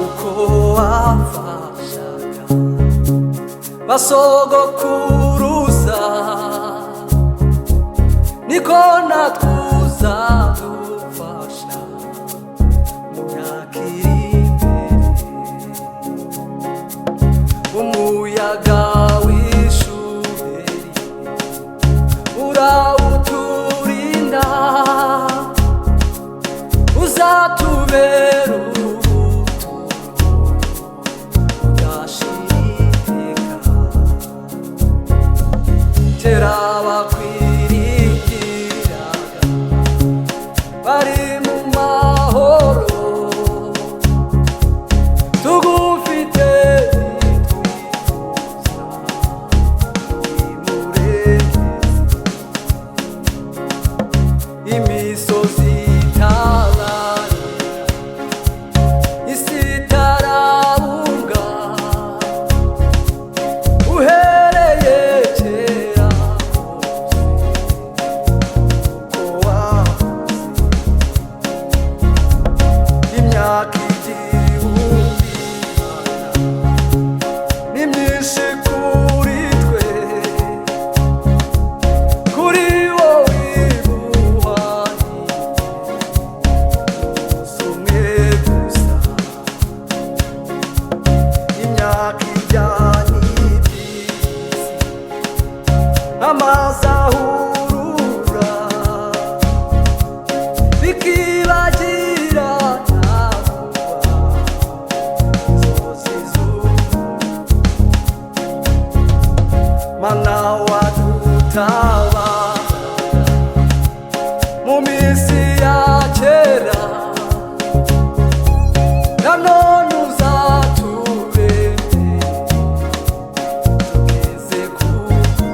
Uko wafashaga basogokuruza niko natwe uzadufasha mu myaka iri imbere. Umuyaga w'ishuheri urawuturinda, uzatubera bakwiringiraga bari mu mahoro, tugufite twifuza imurengezi. Imisozi itabarika, isi itarabunga, uhereye kera imyaka igihumbi ni myinshi kuri twe, kuri wowe ibuhaniye umunsi umwe gusa. Imyaka ijyanye iby'isi amazi ahurura bikibagira Mana wadutabara mu minsi ya kera, nanone uzaturengera tugeze ku gupfa.